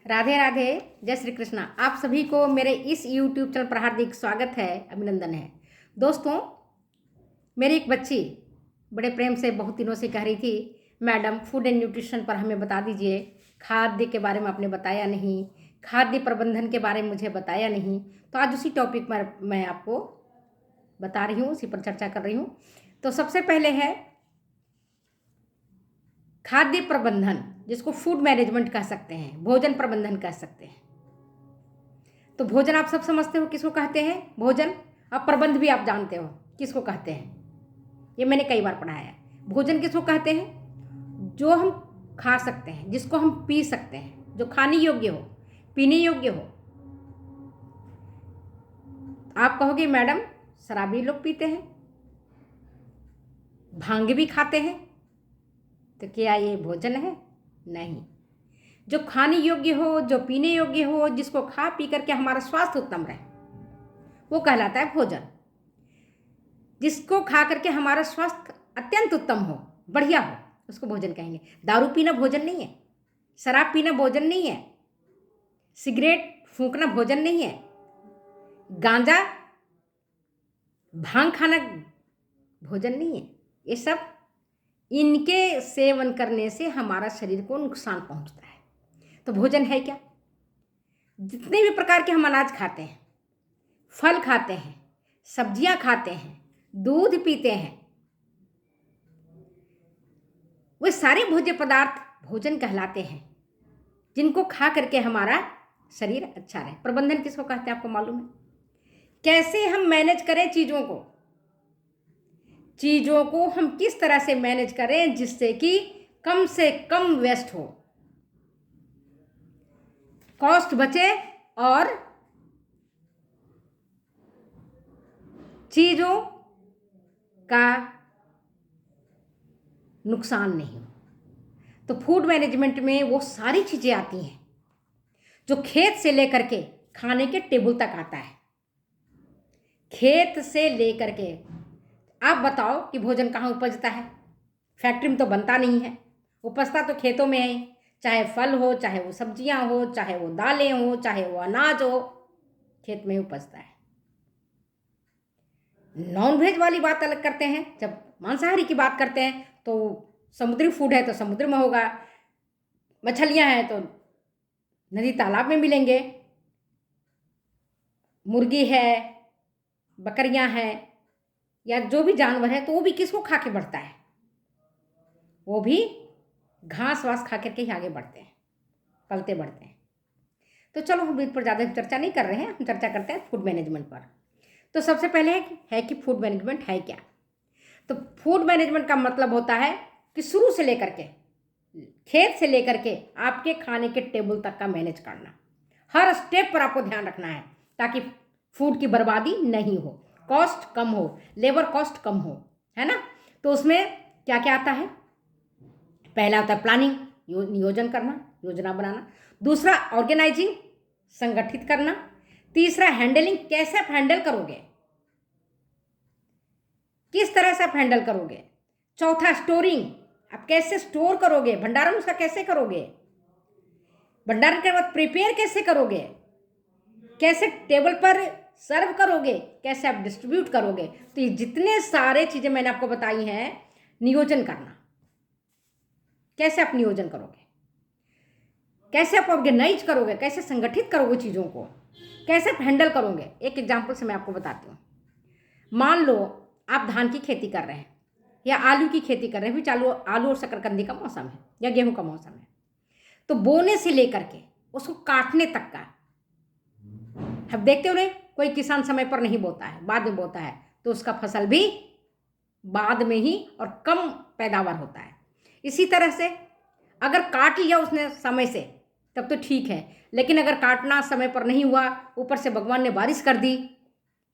राधे राधे, जय श्री कृष्णा। आप सभी को मेरे इस YouTube चैनल पर हार्दिक स्वागत है, अभिनंदन है। दोस्तों, मेरी एक बच्ची बड़े प्रेम से बहुत दिनों से कह रही थी, मैडम फूड एंड न्यूट्रिशन पर हमें बता दीजिए, खाद्य के बारे में आपने बताया नहीं, खाद्य प्रबंधन के बारे में मुझे बताया नहीं। तो आज उसी टॉपिक पर मैं आपको बता रही हूँ, उसी पर चर्चा कर रही हूँ। तो सबसे पहले है खाद्य प्रबंधन, जिसको फूड मैनेजमेंट कह सकते हैं, भोजन प्रबंधन कह सकते हैं। तो भोजन आप सब समझते हो किसको कहते हैं, भोजन। अब प्रबंध भी आप जानते हो किसको कहते हैं, ये मैंने कई बार पढ़ाया है। भोजन किसको कहते हैं, जो हम खा सकते हैं, जिसको हम पी सकते हैं, जो खाने योग्य हो, पीने योग्य हो। आप कहोगे मैडम शराबी लोग पीते हैं, भांग भी खाते हैं, तो क्या ये भोजन है? नहीं। जो खाने योग्य हो, जो पीने योग्य हो, जिसको खा पी करके हमारा स्वास्थ्य उत्तम रहे, वो कहलाता है भोजन। जिसको खा करके हमारा स्वास्थ्य अत्यंत उत्तम हो, बढ़िया हो, उसको भोजन कहेंगे। दारू पीना भोजन नहीं है, शराब पीना भोजन नहीं है, सिगरेट फूंकना भोजन नहीं है, गांजा भांग खाना भोजन नहीं है। ये सब इनके सेवन करने से हमारा शरीर को नुकसान पहुंचता है। तो भोजन है क्या? जितने भी प्रकार के हम अनाज खाते हैं, फल खाते हैं, सब्जियां खाते हैं, दूध पीते हैं, वे सारे भोज्य पदार्थ भोजन कहलाते हैं, जिनको खा करके हमारा शरीर अच्छा रहे। प्रबंधन किसको कहते हैं आपको मालूम है? कैसे हम मैनेज करें चीजों को हम किस तरह से मैनेज करें जिससे कि कम से कम वेस्ट हो, कॉस्ट बचे और चीजों का नुकसान नहीं हो। तो फूड मैनेजमेंट में वो सारी चीजें आती हैं जो खेत से लेकर के खाने के टेबल तक आता है। खेत से लेकर के, आप बताओ कि भोजन कहाँ उपजता है? फैक्ट्री में तो बनता नहीं है, उपजता तो खेतों में है। चाहे फल हो, चाहे वो सब्जियां हो, चाहे वो दालें हो, चाहे वो अनाज हो, खेत में उपजता है। नॉन वेज वाली बात अलग करते हैं। जब मांसाहारी की बात करते हैं तो समुद्री फूड है तो समुद्र में होगा, मछलियां हैं तो नदी तालाब में मिलेंगे, मुर्गी है, बकरियां हैं, या जो भी जानवर है, तो वो भी किसको खा के बढ़ता है? वो भी घास वास खा करके ही आगे बढ़ते हैं, पलते बढ़ते हैं। तो चलो हम इस पर ज़्यादा चर्चा नहीं कर रहे हैं, हम चर्चा करते हैं फूड मैनेजमेंट पर। तो सबसे पहले है कि फूड मैनेजमेंट है क्या? तो फूड मैनेजमेंट का मतलब होता है कि शुरू से लेकर के, खेत से लेकर के आपके खाने के टेबल तक का मैनेज करना। हर स्टेप पर आपको ध्यान रखना है ताकि फूड की बर्बादी नहीं हो, कॉस्ट कम हो, लेबर कॉस्ट कम हो, है ना। तो उसमें क्या क्या आता है? पहला होता है प्लानिंग, नियोजन करना, योजना बनाना। दूसरा ऑर्गेनाइजिंग, संगठित करना। तीसरा हैंडलिंग, कैसे आप हैंडल करोगे, किस तरह से आप हैंडल करोगे। चौथा स्टोरिंग, आप कैसे स्टोर करोगे, भंडारण उसका कैसे करोगे, भंडारण के बाद प्रिपेयर कैसे करोगे, कैसे टेबल पर सर्व करोगे, कैसे आप डिस्ट्रीब्यूट करोगे। तो ये जितने सारे चीजें मैंने आपको बताई हैं, नियोजन करना, कैसे आप नियोजन करोगे, कैसे आप ऑर्गेनाइज करोगे, कैसे संगठित करोगे चीजों को, कैसे आप हैंडल करोगे। एक एग्जाम्पल से मैं आपको बताती हूँ। मान लो आप धान की खेती कर रहे हैं या आलू की खेती कर रहे हैं, फिर आलू और शकरकंदी का मौसम है या गेहूं का मौसम है। तो बोने से लेकर के उसको काटने तक का, अब देखते हो कोई किसान समय पर नहीं बोता है, बाद में बोता है, तो उसका फसल भी बाद में ही और कम पैदावार होता है। इसी तरह से अगर काट लिया उसने समय से तब तो ठीक है, लेकिन अगर काटना समय पर नहीं हुआ, ऊपर से भगवान ने बारिश कर दी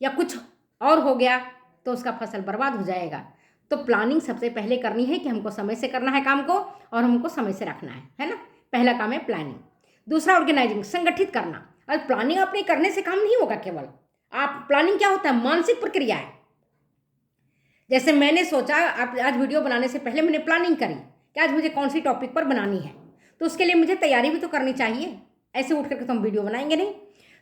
या कुछ और हो गया, तो उसका फसल बर्बाद हो जाएगा। तो प्लानिंग सबसे पहले करनी है कि हमको समय से करना है काम को और हमको समय से रखना है ना। पहला काम है प्लानिंग। दूसरा ऑर्गेनाइजिंग, संगठित करना। और प्लानिंग अपने करने से काम नहीं होगा केवल। आप प्लानिंग क्या होता है? मानसिक प्रक्रिया है। जैसे मैंने सोचा, आप आज वीडियो बनाने से पहले मैंने प्लानिंग करी कि आज मुझे कौन सी टॉपिक पर बनानी है, तो उसके लिए मुझे तैयारी भी तो करनी चाहिए। ऐसे उठ करके तो हम वीडियो बनाएंगे नहीं।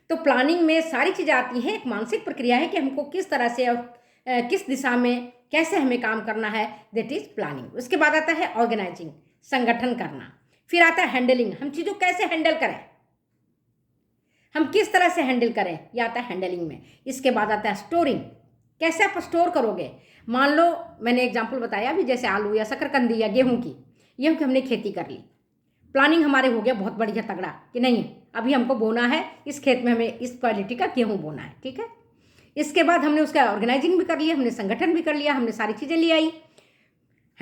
तो प्लानिंग में सारी चीज़ें आती हैं, एक मानसिक प्रक्रिया है कि हमको किस तरह से और किस दिशा में कैसे हमें काम करना है, दैट इज प्लानिंग। उसके बाद आता है ऑर्गेनाइजिंग, संगठन करना। फिर आता है हैंडलिंग, हम चीज़ों कैसे हैंडल करें, हम किस तरह से हैंडल करें, यह आता है हैंडलिंग में। इसके बाद आता है स्टोरिंग, कैसे आप स्टोर करोगे। मान लो मैंने एग्जाम्पल बताया अभी, जैसे आलू या शकरकंदी या गेहूं की हमने खेती कर ली, प्लानिंग हमारे हो गया बहुत बढ़िया तगड़ा कि नहीं अभी हमको बोना है, इस खेत में हमें इस क्वालिटी का गेहूं बोना है, ठीक है। इसके बाद हमने उसका ऑर्गेनाइजिंग भी कर लिया, हमने संगठन भी कर लिया, हमने सारी चीज़ें ले आई।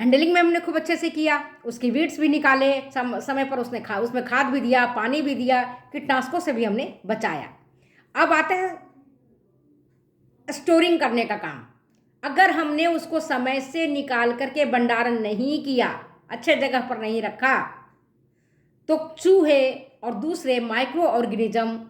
हैंडलिंग में हमने खूब अच्छे से किया, उसकी वीड्स भी निकाले, समय पर उसमें खाद भी दिया, पानी भी दिया, कीटनाशकों से भी हमने बचाया। अब आता है स्टोरिंग करने का काम। अगर हमने उसको समय से निकाल करके भंडारण नहीं किया, अच्छे जगह पर नहीं रखा, तो चूहे और दूसरे माइक्रो ऑर्गेनिज्म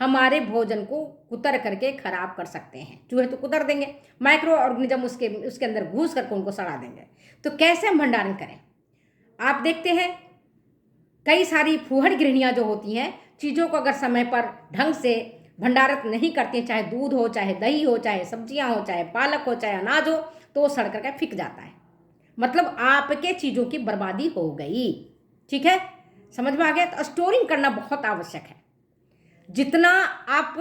हमारे भोजन को कुतर करके खराब कर सकते हैं। चूहे तो कुतर देंगे, माइक्रो ऑर्गेनिज्म उसके अंदर घुस करके उनको सड़ा देंगे। तो कैसे हम भंडारण करें। आप देखते हैं कई सारी फूहड़ गृहिणियाँ जो होती हैं, चीज़ों को अगर समय पर ढंग से भंडारित नहीं करती हैं, चाहे दूध हो, चाहे दही हो, चाहे सब्जियां हो, चाहे पालक हो, चाहे अनाज हो, तो वो सड़ करके फिक जाता है। मतलब आपके चीज़ों की बर्बादी हो गई, ठीक है, समझ में आ गया। तो स्टोरिंग करना बहुत आवश्यक है। जितना आप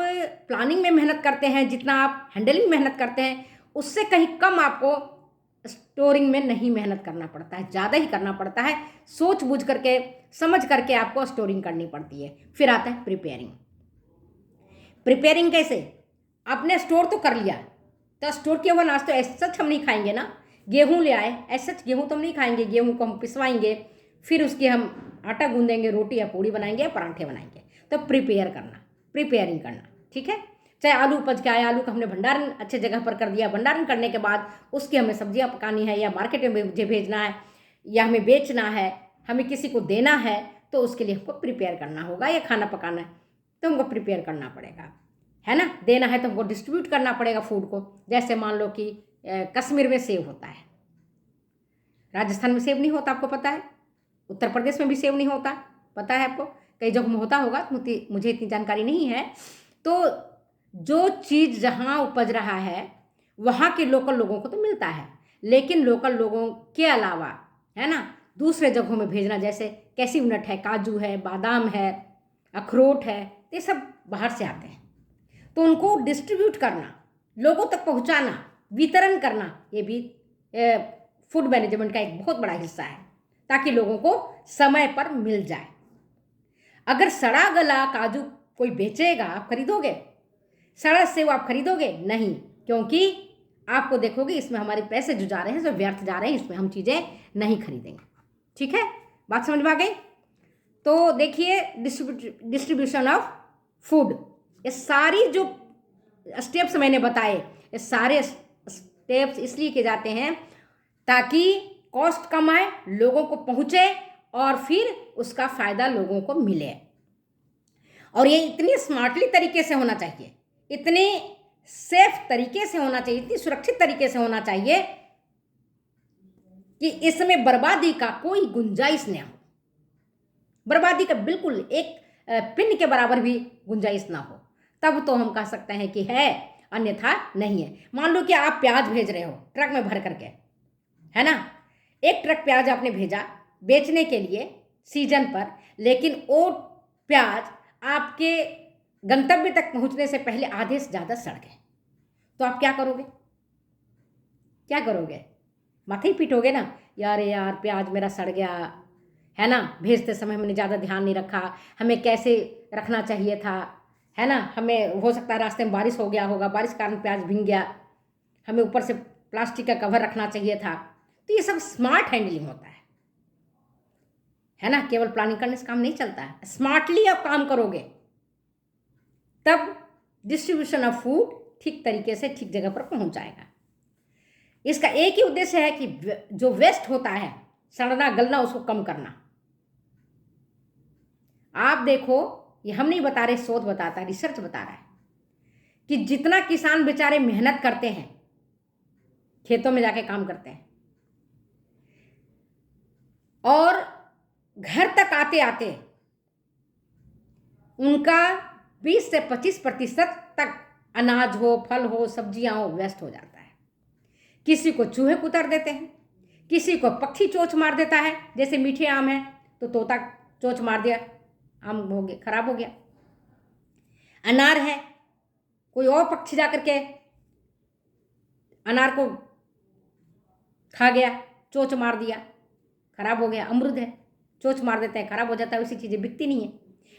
प्लानिंग में मेहनत करते हैं, जितना आप हैंडलिंग मेहनत करते हैं, उससे कहीं कम आपको स्टोरिंग में नहीं मेहनत करना पड़ता है, ज़्यादा ही करना पड़ता है। सोच बूझ करके समझ करके आपको स्टोरिंग करनी पड़ती है। फिर आता है प्रिपेयरिंग। प्रिपेयरिंग कैसे, आपने स्टोर तो कर लिया, तो स्टोर किया हुआ अनाज तो ऐसा सच हम नहीं खाएंगे ना। गेहूँ ले आए, ऐसा सच गेहूँ तो हम नहीं खाएंगे, गेहूँ को हम पिसवाएंगे, फिर उसके हम आटा गूंदेंगे, रोटी या पूड़ी बनाएंगे या परांठे बनाएंगे। तो प्रिपेयर करना, प्रिपेयरिंग करना, ठीक है। चाहे आलू उपज के आए, आलू का हमने भंडारण अच्छे जगह पर कर दिया, भंडारण करने के बाद उसकी हमें सब्जियां पकानी है, या मार्केट में मुझे भेजना है, या हमें बेचना है, हमें किसी को देना है, तो उसके लिए हमको प्रिपेयर करना होगा। या खाना पकाना है तो हमको प्रिपेयर करना पड़ेगा, है ना। देना है तो हमको डिस्ट्रीब्यूट करना पड़ेगा फूड को। जैसे मान लो कि कश्मीर में सेब होता है, राजस्थान में सेब नहीं होता, आपको पता है। उत्तर प्रदेश में भी सेब नहीं होता, पता है आपको। कई जगह में होता होगा, मुझे इतनी जानकारी नहीं है। तो जो चीज़ जहाँ उपज रहा है वहाँ के लोकल लोगों को तो मिलता है, लेकिन लोकल लोगों के अलावा, है ना, दूसरे जगहों में भेजना, जैसे कैसी नट है, काजू है, बादाम है, अखरोट है, ये सब बाहर से आते हैं। तो उनको डिस्ट्रीब्यूट करना, लोगों तक पहुंचाना, वितरण करना, ये भी फूड मैनेजमेंट का एक बहुत बड़ा हिस्सा है, ताकि लोगों को समय पर मिल जाए। अगर सड़ा गला काजू कोई बेचेगा, आप खरीदोगे? सड़ा सेब आप खरीदोगे? नहीं, क्योंकि आपको देखोगे इसमें हमारे पैसे जो जा रहे हैं, जो व्यर्थ जा रहे हैं, इसमें हम चीज़ें नहीं खरीदेंगे, ठीक है। बात समझ में आ गई। तो देखिए डिस्ट्रीब्यूशन ऑफ फूड, ये सारी जो स्टेप्स मैंने बताए, ये सारे स्टेप्स इसलिए किए जाते हैं ताकि कॉस्ट कम आए, लोगों को पहुंचे, और फिर उसका फायदा लोगों को मिले। और ये इतनी स्मार्टली तरीके से होना चाहिए, इतने सेफ तरीके से होना चाहिए, इतनी सुरक्षित तरीके से होना चाहिए कि इसमें बर्बादी का कोई गुंजाइश न हो। बर्बादी का बिल्कुल एक पिन के बराबर भी गुंजाइश ना हो, तब तो हम कह सकते हैं कि है, अन्यथा नहीं है। मान लो कि आप प्याज भेज रहे हो ट्रक में भर करके, है ना, एक ट्रक प्याज आपने भेजा बेचने के लिए सीजन पर, लेकिन वो प्याज आपके गंतव्य तक पहुंचने से पहले आधे से ज़्यादा सड़ गए, तो आप क्या करोगे? क्या करोगे? माथे ही पीटोगे ना, यार यार प्याज मेरा सड़ गया, है ना, भेजते समय हमने ज़्यादा ध्यान नहीं रखा, हमें कैसे रखना चाहिए था, है ना, हमें हो सकता है रास्ते में बारिश हो गया होगा, बारिश के कारण प्याज भीग गया, हमें ऊपर से प्लास्टिक का कवर रखना चाहिए था। तो ये सब स्मार्ट हैंडलिंग होता है ना। केवल प्लानिंग करने से काम नहीं चलता है, स्मार्टली आप काम करोगे तब डिस्ट्रीब्यूशन ऑफ फूड ठीक तरीके से ठीक जगह पर पहुंच जाएगा। इसका एक ही उद्देश्य है कि जो वेस्ट होता है, सड़ना गलना, उसको कम करना। आप देखो, ये हम नहीं बता रहे, शोध बताता है, रिसर्च बता रहा है कि जितना किसान बेचारे मेहनत करते हैं, खेतों में जाके काम करते हैं, और घर तक आते आते उनका 20 से 25% तक अनाज हो, फल हो, सब्जियां हो, वेस्ट हो जाता है। किसी को चूहे कुतर देते हैं, किसी को पक्षी चोंच मार देता है, जैसे मीठे आम है तो तोता चोंच मार दिया, आम हो गया, खराब हो गया। अनार है, कोई और पक्षी जाकर के अनार को खा गया, चोंच मार दिया, खराब हो गया। अमरूद है, चोंच मार देते हैं, खराब हो जाता है, उसी चीज़ें बिकती नहीं है।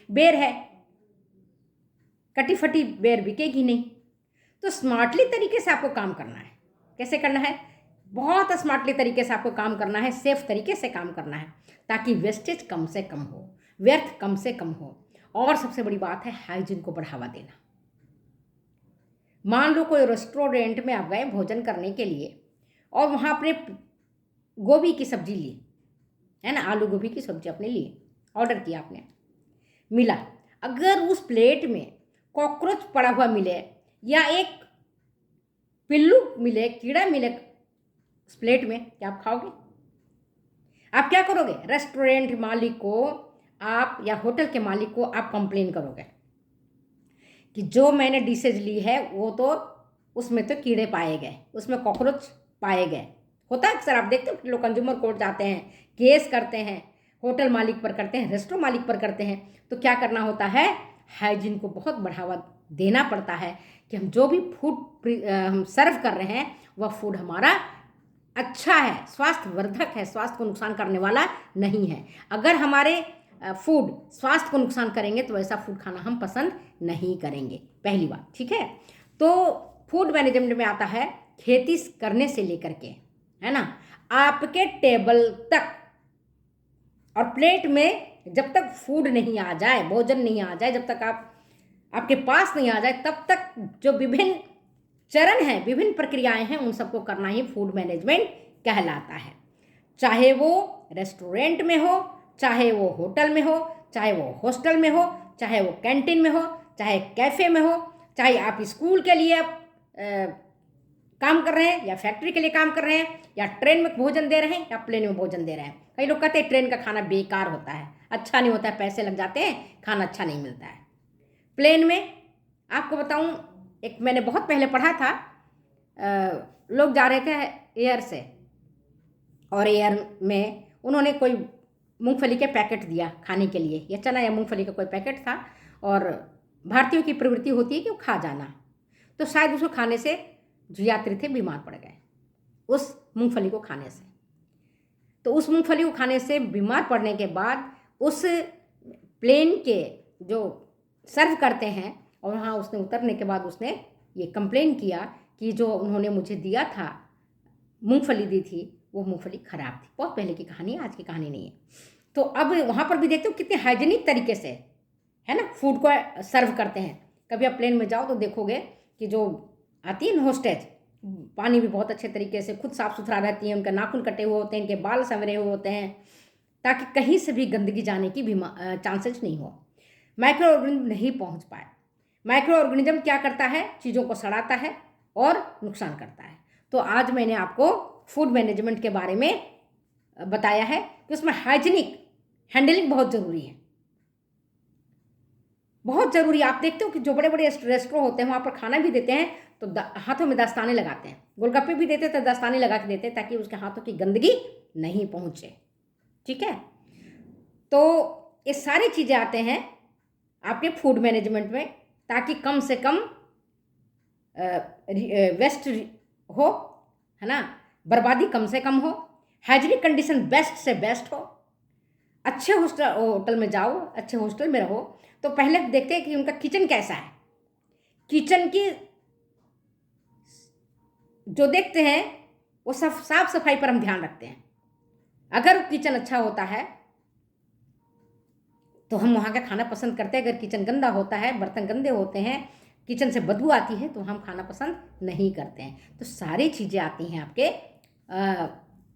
बेर है, कटी फटी बेर बिकेगी नहीं। तो स्मार्टली तरीके से आपको काम करना है। कैसे करना है? बहुत स्मार्टली तरीके से आपको काम करना है, सेफ तरीके से काम करना है, ताकि वेस्टेज कम से कम हो, व्यर्थ कम से कम हो। और सबसे बड़ी बात है हाइजीन को बढ़ावा देना। मान लो कोई रेस्टोरेंट में आप गए भोजन करने के लिए और वहाँ आपने गोभी की सब्जी ली, है ना, आलू गोभी की सब्जी आपने ली, ऑर्डर किया आपने, मिला। अगर उस प्लेट में कॉकरोच पड़ा हुआ मिले या एक पिल्लू मिले, कीड़ा मिले उस प्लेट में, क्या आप खाओगे? आप क्या करोगे? रेस्टोरेंट मालिक को आप या होटल के मालिक को आप कंप्लेन करोगे कि जो मैंने डिशेज ली है वो तो उसमें तो कीड़े पाए गए, उसमें कॉकरोच पाए गए। होता है अक्सर, आप देखते हो लोग कंज्यूमर कोर्ट जाते हैं, केस करते हैं, होटल मालिक पर करते हैं, रेस्टोरेंट मालिक पर करते हैं। तो क्या करना होता है? हाइजीन को बहुत बढ़ावा देना पड़ता है कि हम जो भी फूड हम सर्व कर रहे हैं वह फूड हमारा अच्छा है, स्वास्थ्यवर्धक है, स्वास्थ्य को नुकसान करने वाला नहीं है। अगर हमारे फूड स्वास्थ्य को नुकसान करेंगे तो ऐसा फूड खाना हम पसंद नहीं करेंगे, पहली बात। ठीक है, तो फूड मैनेजमेंट में आता है खेती करने से लेकर के, है ना, आपके टेबल तक और प्लेट में जब तक फूड नहीं आ जाए, भोजन नहीं आ जाए, जब तक आपके पास नहीं आ जाए, तब तक जो विभिन्न चरण हैं, विभिन्न प्रक्रियाएं हैं, उन सबको करना ही फूड मैनेजमेंट कहलाता है। चाहे वो रेस्टोरेंट में हो, चाहे वो होटल में हो, चाहे वो हॉस्टल में हो, चाहे वो कैंटीन में हो, चाहे कैफ़े में हो, चाहे आप स्कूल के लिए काम कर रहे हैं या फैक्ट्री के लिए काम कर रहे हैं या ट्रेन में भोजन दे रहे हैं या प्लेन में भोजन दे रहे हैं। कई लोग कहते हैं ट्रेन का खाना बेकार होता है, अच्छा नहीं होता है, पैसे लग जाते हैं, खाना अच्छा नहीं मिलता है। प्लेन में आपको बताऊं, एक मैंने बहुत पहले पढ़ा था, लोग जा रहे थे एयर से और एयर में उन्होंने कोई मूंगफली के पैकेट दिया खाने के लिए, या चना या मूंगफली का कोई पैकेट था, और भारतीयों की प्रवृत्ति होती है कि वो खा जाना, तो शायद उसको खाने से जो यात्री थे बीमार पड़ गए उस मूंगफली को खाने से। तो उस मूंगफली को खाने से बीमार पड़ने के बाद उस प्लेन के जो सर्व करते हैं, और वहाँ उसने उतरने के बाद उसने ये कंप्लेन किया कि जो उन्होंने मुझे दिया था, मूंगफली दी थी, वो मूंगफली ख़राब थी। बहुत पहले की कहानी है, आज की कहानी नहीं है। तो अब वहाँ पर भी देखते हो कितने हाइजीनिक तरीके से, है ना, फूड को सर्व करते हैं। कभी आप प्लेन में जाओ तो देखोगे कि जो आती है होस्टेज, पानी भी बहुत अच्छे तरीके से, खुद साफ़ सुथरा रहती है, उनका नाखून कटे हुए होते हैं, इनके बाल संवरे हुए होते हैं, ताकि कहीं से भी गंदगी जाने की भी चांसेस नहीं हो, माइक्रो ऑर्गेनिज्म नहीं पहुँच पाए। माइक्रो ऑर्गेनिज्म क्या करता है? चीज़ों को सड़ाता है और नुकसान करता है। तो आज मैंने आपको फूड मैनेजमेंट के बारे में बताया है कि उसमें हाइजीनिक हैंडलिंग बहुत ज़रूरी है, बहुत ज़रूरी। आप देखते हो कि जो बड़े बड़े रेस्टोरेंट होते हैं वहाँ पर खाना भी देते हैं तो हाथों में दस्ताने लगाते हैं, गोलगप्पे भी देते हैं तो दस्ताने लगा के देते हैं ताकि उसके हाथों की गंदगी नहीं पहुँचे। ठीक है, तो ये सारी चीज़ें आते हैं आपके फूड मैनेजमेंट में, ताकि कम से कम वेस्ट हो, है ना, बर्बादी कम से कम हो, हाइजीनिक कंडीशन बेस्ट से बेस्ट हो। अच्छे होटल में जाओ, अच्छे हॉस्टल में रहो तो पहले देखते हैं कि उनका किचन कैसा है। किचन की जो देखते हैं वो सब साफ सफाई पर हम ध्यान रखते हैं। अगर किचन अच्छा होता है तो हम वहाँ का खाना पसंद करते हैं। अगर किचन गंदा होता है, बर्तन गंदे होते हैं, किचन से बदबू आती है, तो हम खाना पसंद नहीं करते हैं। तो सारी चीज़ें आती हैं आपके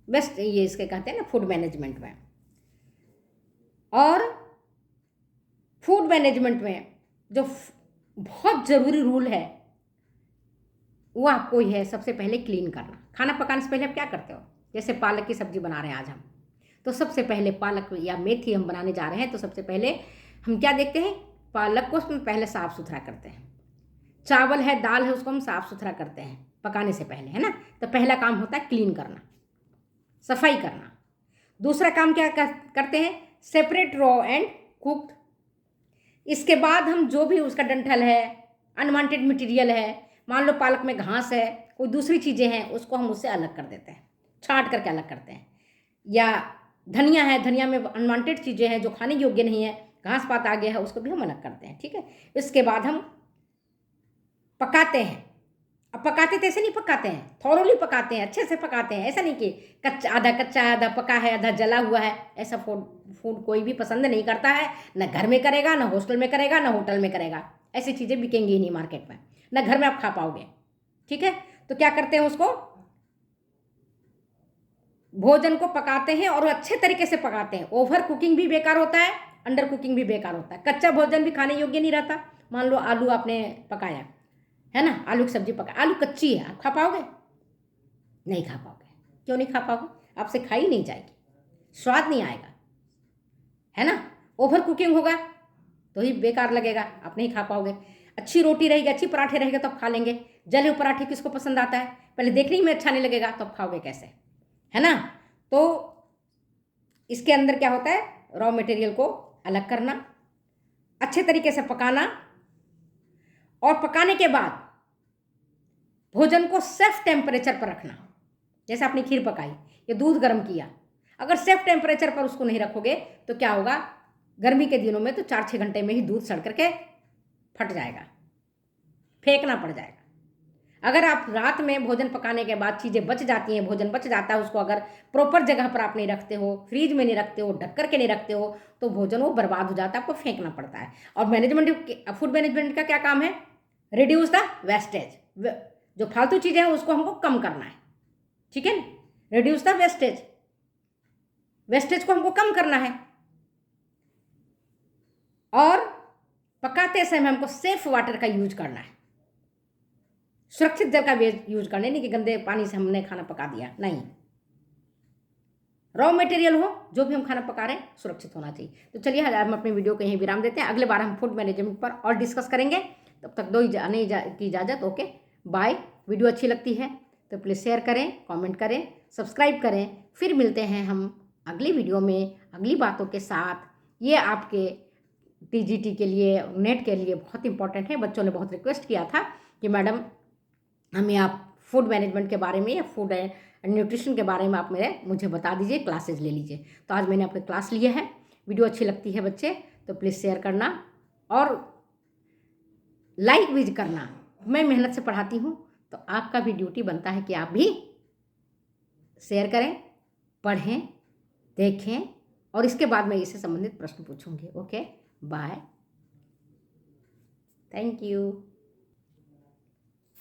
बेस्ट, ये इसके कहते हैं ना फूड मैनेजमेंट में। और फूड मैनेजमेंट में जो बहुत ज़रूरी रूल है वो आपको ही है, सबसे पहले क्लीन करना। खाना पकाने से पहले आप क्या करते हो? जैसे पालक की सब्ज़ी बना रहे हैं आज हम, तो सबसे पहले पालक या मेथी हम बनाने जा रहे हैं तो सबसे पहले हम क्या देखते हैं? पालक को उसमें पहले साफ़ सुथरा करते हैं, चावल है, दाल है, उसको हम साफ़ सुथरा करते हैं पकाने से पहले, है ना। तो पहला काम होता है क्लीन करना, सफाई करना। दूसरा काम क्या करते हैं, सेपरेट रॉ एंड कुक्ड। इसके बाद हम जो भी उसका डंठल है, अनवांटेड मटेरियल है, मान लो पालक में घास है, कोई दूसरी चीज़ें हैं, उसको हम उससे अलग कर देते हैं, छांट करके अलग करते हैं। या धनिया है, धनिया में अनवांटेड चीज़ें हैं जो खाने योग्य नहीं है, घास पात आ गया है, उसको भी हम अलग करते हैं, ठीक है। इसके बाद हम पकाते हैं। अब पकाते तो ऐसे नहीं पकाते हैं, थॉरोली पकाते हैं, अच्छे से पकाते हैं। ऐसा नहीं कि आधा कच्चा है, आधा पका है, आधा जला हुआ है। ऐसा फूड कोई भी पसंद नहीं करता है, ना घर में करेगा, ना हॉस्टल में करेगा, ना होटल में करेगा। ऐसी चीज़ें बिकेंगी ही नहीं मार्केट में, ना घर में आप खा पाओगे, ठीक है। तो क्या करते हैं, उसको भोजन को पकाते हैं और अच्छे तरीके से पकाते हैं। ओवर कुकिंग भी बेकार होता है, अंडर कुकिंग भी बेकार होता है। कच्चा भोजन भी खाने योग्य नहीं रहता। मान लो आलू आपने पकाया है ना, आलू की सब्जी पका, आलू कच्ची है, आप खा पाओगे? नहीं खा पाओगे। क्यों नहीं खा पाओगे? आपसे खाई नहीं जाएगी, स्वाद नहीं आएगा, है ना। ओवर कुकिंग होगा तो ही बेकार लगेगा, आप नहीं खा पाओगे। अच्छी रोटी रहेगी, अच्छी पराठे रहेगा तो आप खा लेंगे। जले हुए पराठे किसको पसंद आता है? पहले देखने में अच्छा नहीं लगेगा तो आप खाओगे कैसे, है ना। तो इसके अंदर क्या होता है, रॉ मटेरियल को अलग करना, अच्छे तरीके से पकाना, और पकाने के बाद भोजन को सेफ टेम्परेचर पर रखना। जैसे आपने खीर पकाई या दूध गर्म किया, अगर सेफ टेम्परेचर पर उसको नहीं रखोगे तो क्या होगा, गर्मी के दिनों में तो 4-6 घंटे में ही दूध सड़ करके फट जाएगा, फेंकना पड़ जाएगा। अगर आप रात में भोजन पकाने के बाद चीज़ें बच जाती हैं, भोजन बच जाता है, उसको अगर प्रॉपर जगह पर आप नहीं रखते हो, फ्रीज में नहीं रखते हो, ढक कर के नहीं रखते हो, तो भोजन वो बर्बाद हो जाता है, आपको फेंकना पड़ता है। और फूड मैनेजमेंट का क्या काम है, रिड्यूस द वेस्टेज। जो फालतू चीज़ें हैं उसको हमको कम करना है, ठीक है ना, रिड्यूस द वेस्टेज। वेस्टेज को हमको कम करना है। और पकाते समय हमको सेफ वाटर का यूज करना है, सुरक्षित जल का यूज करना, नहीं कि गंदे पानी से हमने खाना पका दिया, नहीं। रॉ मटेरियल हो, जो भी हम खाना पका रहे हैं सुरक्षित होना चाहिए। तो चलिए हम अपनी वीडियो को यहीं विराम देते हैं। अगले बार हम फूड मैनेजमेंट पर और डिस्कस करेंगे। तब तक दो की इजाज़त, ओके बाय। वीडियो अच्छी लगती है तो प्लीज़ शेयर करें, कमेंट करें, सब्सक्राइब करें। फिर मिलते हैं हम अगली वीडियो में अगली बातों के साथ। ये आपके टीजीटी के लिए, नेट के लिए बहुत इंपॉर्टेंट है। बच्चों ने बहुत रिक्वेस्ट किया था कि मैडम हमें आप फूड मैनेजमेंट के बारे में या फूड एंड न्यूट्रिशन के बारे में आप मुझे बता दीजिए, क्लासेज ले लीजिए। तो आज मैंने आपकी क्लास लिया है। वीडियो अच्छी लगती है बच्चे तो प्लीज़ शेयर करना और लाइक भी करना। मैं मेहनत से पढ़ाती हूँ तो आपका भी ड्यूटी बनता है कि आप भी शेयर करें, पढ़ें, देखें, और इसके बाद मैं इससे संबंधित प्रश्न पूछूंगी। Okay bye, thank you.